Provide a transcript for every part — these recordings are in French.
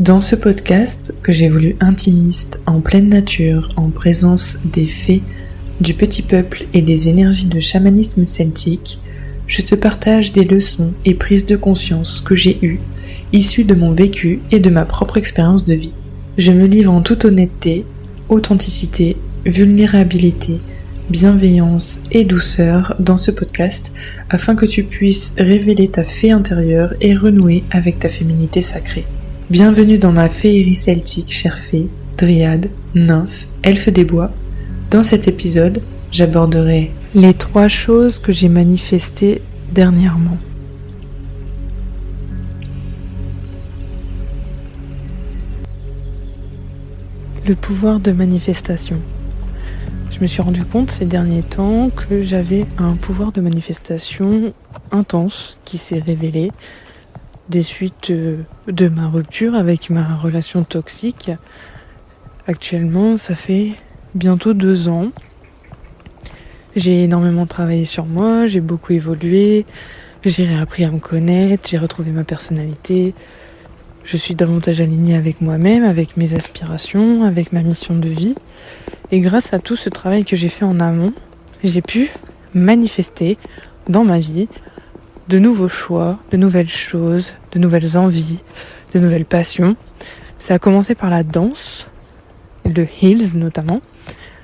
Dans ce podcast, que j'ai voulu intimiste, en pleine nature, en présence des fées, du petit peuple et des énergies de chamanisme celtique, je te partage des leçons et prises de conscience que j'ai eues, issues de mon vécu et de ma propre expérience de vie. Je me livre en toute honnêteté, authenticité, vulnérabilité, bienveillance et douceur dans ce podcast afin que tu puisses révéler ta fée intérieure et renouer avec ta féminité sacrée. Bienvenue dans ma féerie celtique, chère fée, dryade, nymphe, elfe des bois. Dans cet épisode, j'aborderai les 3 choses que j'ai manifestées dernièrement. Le pouvoir de manifestation. Je me suis rendu compte ces derniers temps que j'avais un pouvoir de manifestation intense qui s'est révélé des suites de ma rupture avec ma relation toxique. Actuellement, ça fait bientôt 2 ans. J'ai énormément travaillé sur moi, j'ai beaucoup évolué, j'ai réappris à me connaître, j'ai retrouvé ma personnalité. Je suis davantage alignée avec moi-même, avec mes aspirations, avec ma mission de vie. Et grâce à tout ce travail que j'ai fait en amont, j'ai pu manifester dans ma vie de nouveaux choix, de nouvelles choses, de nouvelles envies, de nouvelles passions. Ça a commencé par la danse, le heels notamment.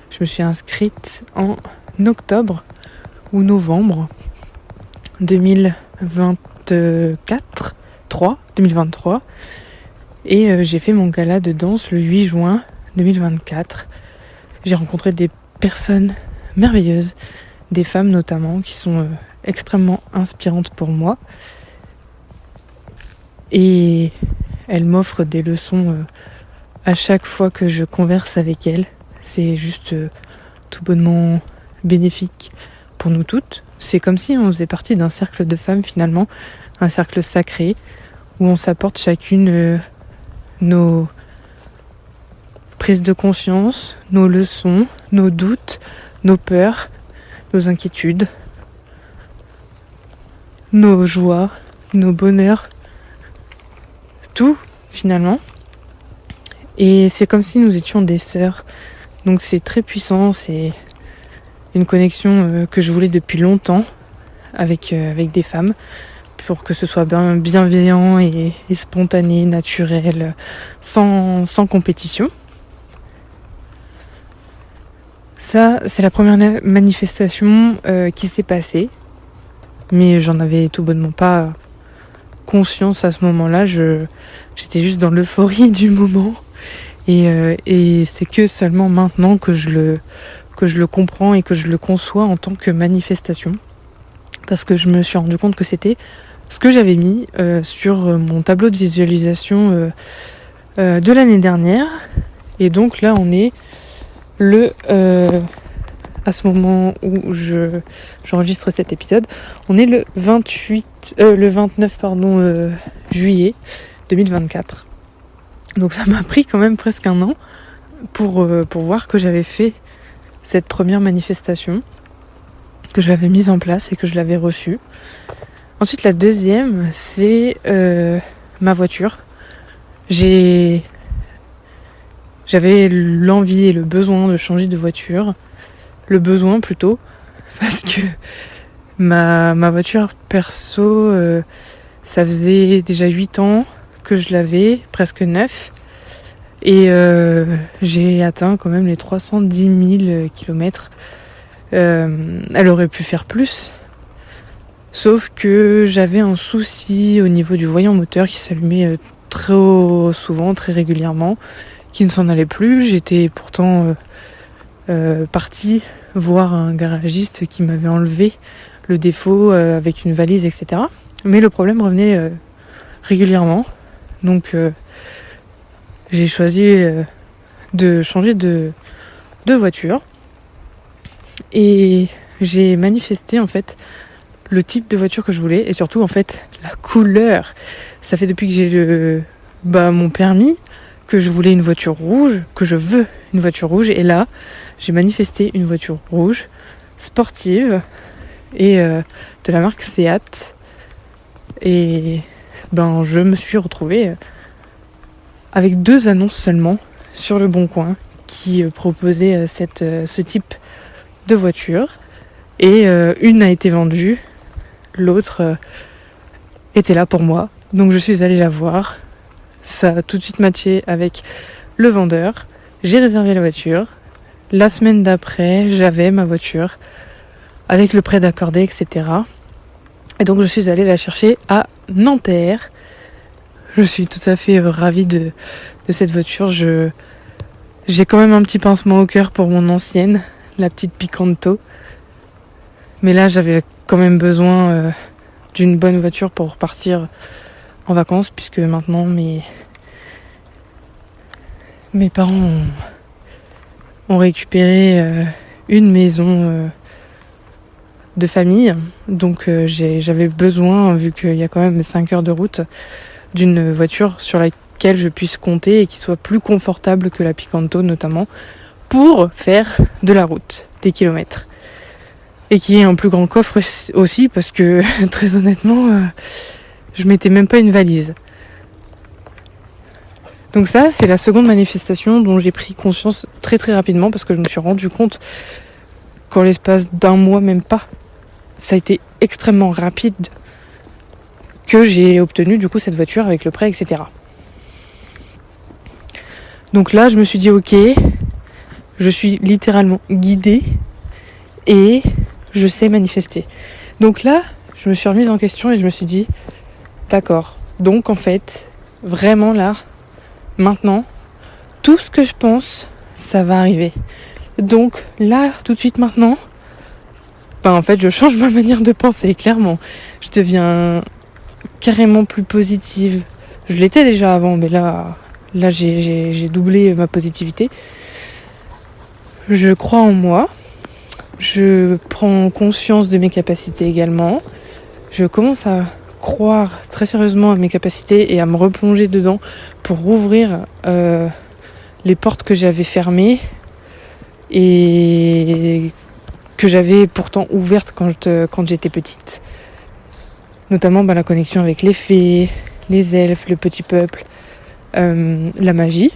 Je me suis inscrite en octobre ou novembre 2023 et j'ai fait mon gala de danse le 8 juin 2024. J'ai rencontré des personnes merveilleuses, des femmes notamment qui sont extrêmement inspirantes pour moi et elles m'offrent des leçons à chaque fois que je converse avec elles. C'est juste tout bonnement bénéfique pour nous toutes. C'est comme si on faisait partie d'un cercle de femmes finalement, un cercle sacré où on s'apporte chacune nos prises de conscience, nos leçons, nos doutes, nos peurs, nos inquiétudes, nos joies, nos bonheurs, tout finalement. Et c'est comme si nous étions des sœurs. Donc c'est très puissant, c'est une connexion que je voulais depuis longtemps avec des femmes pour que ce soit bienveillant et spontané, naturel, sans compétition. Ça, c'est la première manifestation qui s'est passée. Mais j'en avais tout bonnement pas conscience à ce moment-là. J'étais juste dans l'euphorie du moment. Et c'est que seulement maintenant que je le comprends et que je le conçois en tant que manifestation. Parce que je me suis rendu compte que c'était ce que j'avais mis sur mon tableau de visualisation de l'année dernière. Et donc là, on est à ce moment où j'enregistre cet épisode, on est le 29 juillet 2024. Donc ça m'a pris quand même presque un an pour voir que j'avais fait cette première manifestation, que je l'avais mise en place et que je l'avais reçue. Ensuite, la deuxième, c'est ma voiture. J'avais l'envie et le besoin de changer de voiture. Le besoin plutôt, parce que ma voiture perso, ça faisait déjà 8 ans que je l'avais, presque 9. Et j'ai atteint quand même les 310 000 kilomètres. Elle aurait pu faire plus. Sauf que j'avais un souci au niveau du voyant moteur qui s'allumait très souvent, très régulièrement, qui ne s'en allait plus. J'étais pourtant partie voir un garagiste qui m'avait enlevé le défaut avec une valise, etc. Mais le problème revenait régulièrement. Donc j'ai choisi de changer de voiture. Et j'ai manifesté en fait le type de voiture que je voulais et surtout en fait la couleur. Ça fait depuis que j'ai mon permis que je voulais une voiture rouge, que je veux une voiture rouge. Et là, j'ai manifesté une voiture rouge, sportive et de la marque Seat. Et je me suis retrouvée avec 2 annonces seulement sur Le Bon Coin qui proposaient ce type de voiture. Et une a été vendue, l'autre était là pour moi. Donc je suis allée la voir. Ça a tout de suite matché avec le vendeur. J'ai réservé la voiture. La semaine d'après, j'avais ma voiture avec le prêt d'accordé, etc. Et donc je suis allée la chercher à Nanterre. Je suis tout à fait ravie de cette voiture. J'ai quand même un petit pincement au cœur pour mon ancienne, la petite Picanto. Mais là, j'avais quand même besoin d'une bonne voiture pour repartir en vacances, puisque maintenant mes parents ont récupéré une maison de famille. Donc j'avais besoin, vu qu'il y a quand même 5 heures de route, d'une voiture sur laquelle je puisse compter et qui soit plus confortable que la Picanto notamment, pour faire de la route, des kilomètres. Et qui ait un plus grand coffre aussi, parce que très honnêtement, je mettais même pas une valise. Donc ça, c'est la seconde manifestation dont j'ai pris conscience très très rapidement, parce que je me suis rendu compte qu'en l'espace d'un mois, même pas, ça a été extrêmement rapide que j'ai obtenu du coup cette voiture avec le prêt, etc. Donc là, je me suis dit ok, je suis littéralement guidée et je sais manifester. Donc là, je me suis remise en question et je me suis dit d'accord, donc en fait, vraiment là, maintenant, tout ce que je pense, ça va arriver. Donc là, tout de suite maintenant, en fait, je change ma manière de penser, clairement. Je deviens carrément plus positive. Je l'étais déjà avant, mais là j'ai doublé ma positivité. Je crois en moi. Je prends conscience de mes capacités également. Je commence à croire très sérieusement à mes capacités et à me replonger dedans pour rouvrir les portes que j'avais fermées et que j'avais pourtant ouvertes quand j'étais petite. Notamment la connexion avec les fées, les elfes, le petit peuple, la magie.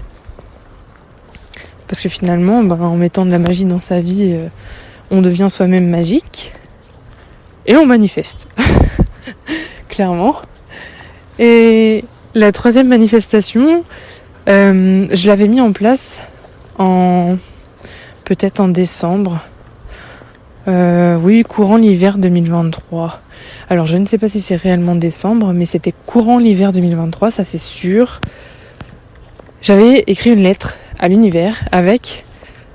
Parce que finalement, en mettant de la magie dans sa vie, on devient soi-même magique. Et on manifeste. Clairement. Et la troisième manifestation, je l'avais mis en place peut-être en décembre. Oui, courant l'hiver 2023. Alors je ne sais pas si c'est réellement décembre, mais c'était courant l'hiver 2023, ça c'est sûr. J'avais écrit une lettre à l'univers avec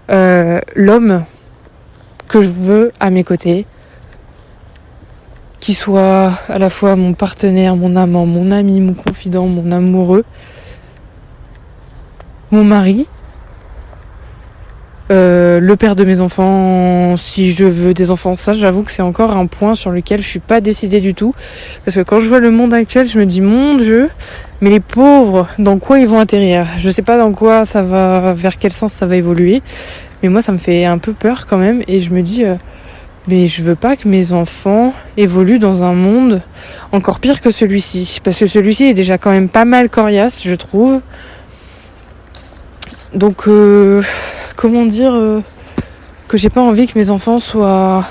l'homme que je veux à mes côtés, qui soit à la fois mon partenaire, mon amant, mon ami, mon confident, mon amoureux, mon mari, le père de mes enfants, si je veux des enfants. Ça, j'avoue que c'est encore un point sur lequel je suis pas décidée du tout, parce que quand je vois le monde actuel, je me dis mon Dieu, mais les pauvres, dans quoi ils vont atterrir? Je sais pas dans quoi ça va, vers quel sens ça va évoluer, mais moi ça me fait un peu peur quand même, et je me dis mais je veux pas que mes enfants évoluent dans un monde encore pire que celui-ci, parce que celui-ci est déjà quand même pas mal coriace, je trouve. Donc comment dire que j'ai pas envie que mes enfants soient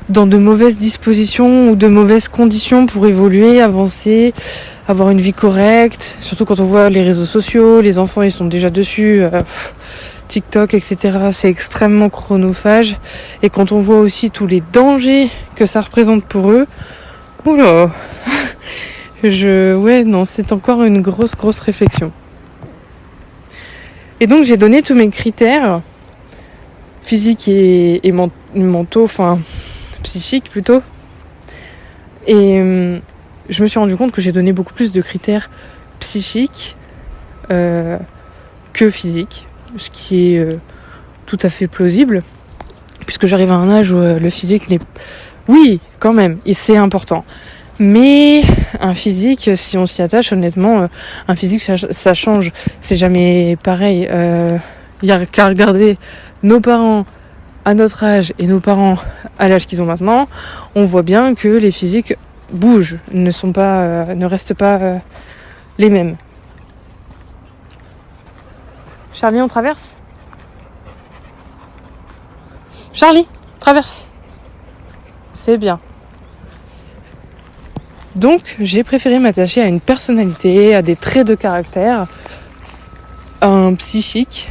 dans de mauvaises dispositions ou de mauvaises conditions pour évoluer, avancer, avoir une vie correcte. Surtout quand on voit les réseaux sociaux, les enfants ils sont déjà dessus, TikTok, etc. C'est extrêmement chronophage. Et quand on voit aussi tous les dangers que ça représente pour eux, oula, c'est encore une grosse réflexion. Et donc j'ai donné tous mes critères physiques et mentaux, enfin psychiques plutôt. Et je me suis rendu compte que j'ai donné beaucoup plus de critères psychiques que physiques, ce qui est tout à fait plausible, puisque j'arrive à un âge où le physique n'est... Oui, quand même, et c'est important. Mais un physique, si on s'y attache, honnêtement, un physique, ça change. C'est jamais pareil. Il y a qu'à regarder nos parents à notre âge et nos parents à l'âge qu'ils ont maintenant. On voit bien que les physiques bougent, ne restent pas les mêmes. Charlie, on traverse? Charlie, traverse. C'est bien. Donc, j'ai préféré m'attacher à une personnalité, à des traits de caractère, à un psychique,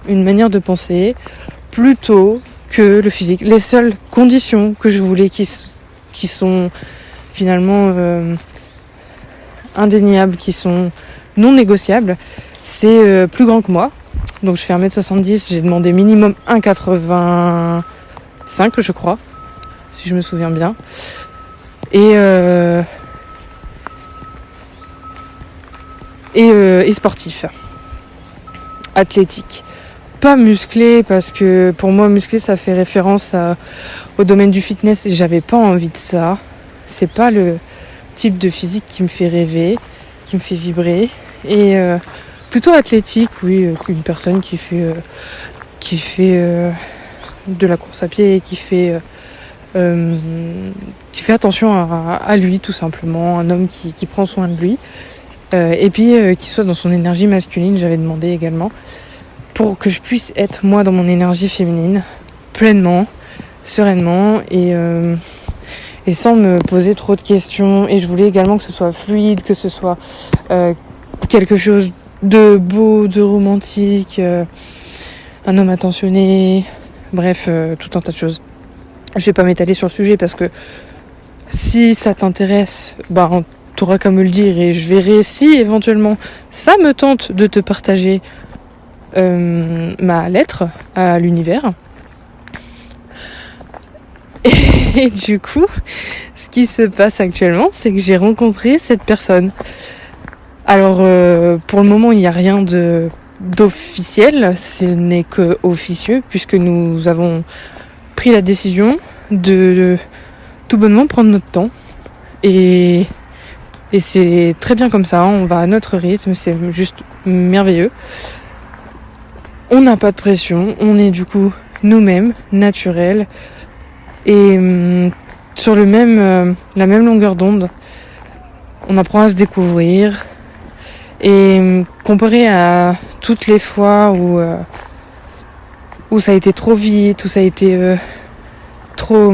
une manière de penser, plutôt que le physique. Les seules conditions que je voulais qui sont finalement indéniables, qui sont non négociables, c'est plus grand que moi. Donc je fais 1m70, j'ai demandé minimum 1,85 je crois, si je me souviens bien. Et sportif, athlétique. Pas musclé, parce que pour moi musclé ça fait référence au domaine du fitness et j'avais pas envie de ça. C'est pas le type de physique qui me fait rêver, qui me fait vibrer. Et plutôt athlétique, oui, une personne qui fait de la course à pied et qui fait attention à lui tout simplement, un homme qui prend soin de lui. Et puis qui soit dans son énergie masculine, j'avais demandé également, pour que je puisse être moi dans mon énergie féminine, pleinement, sereinement et sans me poser trop de questions. Et je voulais également que ce soit fluide, que ce soit quelque chose de beau, de romantique, un homme attentionné, bref, tout un tas de choses. Je vais pas m'étaler sur le sujet parce que si ça t'intéresse, t'auras qu'à me le dire et je verrai si éventuellement ça me tente de te partager ma lettre à l'univers. Et du coup, ce qui se passe actuellement, c'est que j'ai rencontré cette personne. Alors, pour le moment, il n'y a rien d'officiel, ce n'est que officieux, puisque nous avons pris la décision de tout bonnement prendre notre temps. Et c'est très bien comme ça, on va à notre rythme, c'est juste merveilleux. On n'a pas de pression, on est du coup nous-mêmes, naturels, et sur la même longueur d'onde. On apprend à se découvrir, et comparé à toutes les fois où ça a été trop vite, où ça a été trop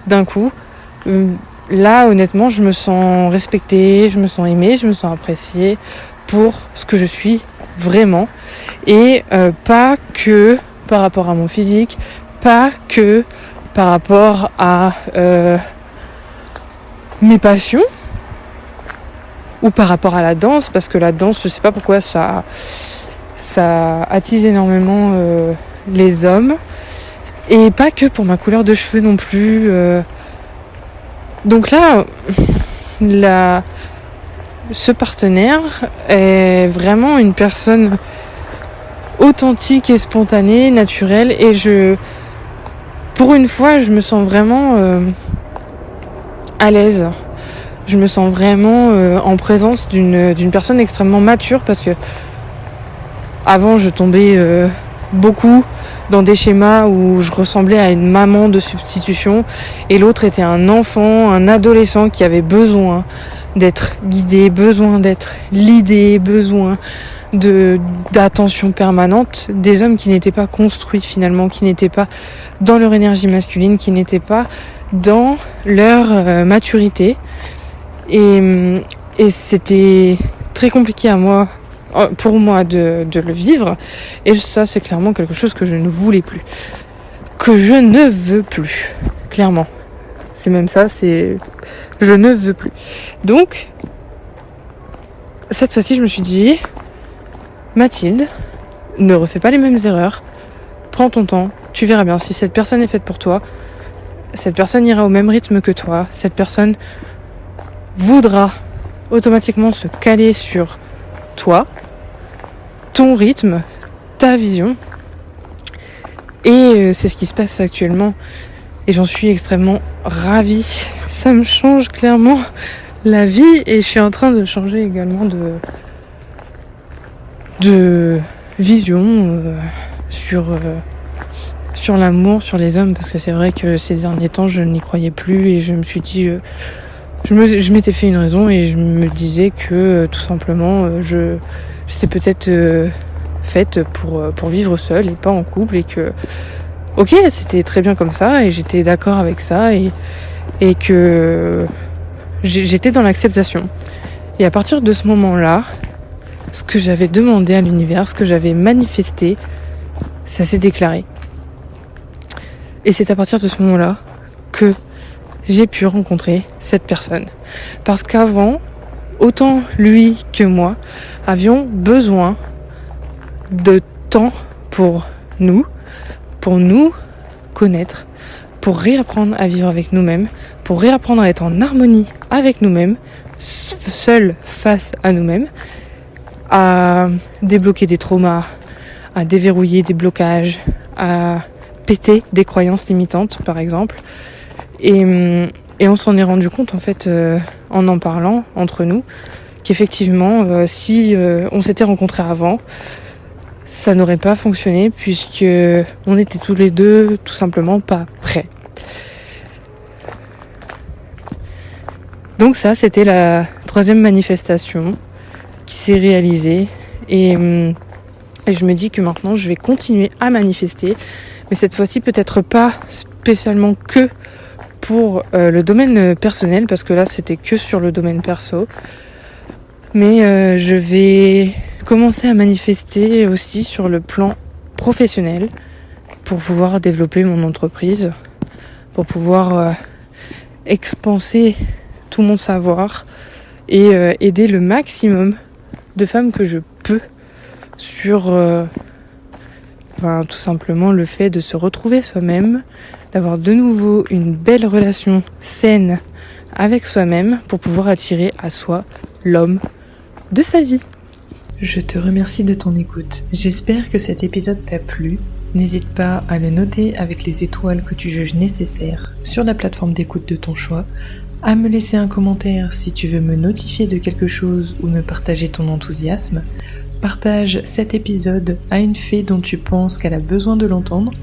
d'un coup, là honnêtement je me sens respectée, je me sens aimée, je me sens appréciée pour ce que je suis vraiment, et pas que par rapport à mon physique, pas que par rapport à mes passions ou par rapport à la danse, parce que la danse, je sais pas pourquoi ça attise énormément les hommes, et pas que pour ma couleur de cheveux non plus. Donc là, ce partenaire est vraiment une personne authentique et spontanée, naturelle, et pour une fois, je me sens vraiment à l'aise. Je me sens vraiment en présence d'une personne extrêmement mature, parce que avant je tombais beaucoup dans des schémas où je ressemblais à une maman de substitution et l'autre était un enfant, un adolescent qui avait besoin d'être guidé, besoin d'être leadé, besoin d'attention permanente, des hommes qui n'étaient pas construits finalement, qui n'étaient pas dans leur énergie masculine, qui n'étaient pas dans leur maturité. Et c'était très compliqué pour moi de le vivre, et ça c'est clairement quelque chose que je ne voulais plus, que je ne veux plus, clairement. C'est même ça, je ne veux plus. Donc cette fois-ci je me suis dit, Mathilde, ne refais pas les mêmes erreurs, prends ton temps, tu verras bien, si cette personne est faite pour toi, cette personne ira au même rythme que toi, cette personne voudra automatiquement se caler sur toi, ton rythme, ta vision. Et c'est ce qui se passe actuellement. Et j'en suis extrêmement ravie. Ça me change clairement la vie. Et je suis en train de changer également de vision sur l'amour, sur les hommes. Parce que c'est vrai que ces derniers temps, je n'y croyais plus. Et je me suis dit, je m'étais fait une raison et je me disais que tout simplement j'étais peut-être faite pour vivre seule et pas en couple, et que ok, c'était très bien comme ça et j'étais d'accord avec ça, et que j'étais dans l'acceptation. Et à partir de ce moment-là, ce que j'avais demandé à l'univers, ce que j'avais manifesté, ça s'est déclaré. Et c'est à partir de ce moment-là que j'ai pu rencontrer cette personne. Parce qu'avant, autant lui que moi avions besoin de temps pour nous connaître, pour réapprendre à vivre avec nous-mêmes, pour réapprendre à être en harmonie avec nous-mêmes, seuls face à nous-mêmes, à débloquer des traumas, à déverrouiller des blocages, à péter des croyances limitantes par exemple. Et on s'en est rendu compte en fait en parlant entre nous, qu'effectivement si on s'était rencontrés avant, ça n'aurait pas fonctionné, puisque on était tous les deux tout simplement pas prêts. Donc ça, c'était la 3e manifestation qui s'est réalisée, et je me dis que maintenant je vais continuer à manifester, mais cette fois-ci peut-être pas spécialement que pour le domaine personnel, parce que là c'était que sur le domaine perso, mais je vais commencer à manifester aussi sur le plan professionnel pour pouvoir développer mon entreprise, pour pouvoir expanser tout mon savoir et aider le maximum de femmes que je peux sur tout simplement le fait de se retrouver soi-même, d'avoir de nouveau une belle relation saine avec soi-même pour pouvoir attirer à soi l'homme de sa vie. Je te remercie de ton écoute. J'espère que cet épisode t'a plu. N'hésite pas à le noter avec les étoiles que tu juges nécessaires sur la plateforme d'écoute de ton choix, à me laisser un commentaire si tu veux me notifier de quelque chose ou me partager ton enthousiasme. Partage cet épisode à une fée dont tu penses qu'elle a besoin de l'entendre.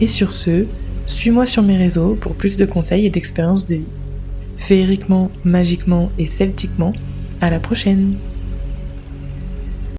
Et sur ce, suis-moi sur mes réseaux pour plus de conseils et d'expériences de vie. Féeriquement, magiquement et celtiquement, à la prochaine!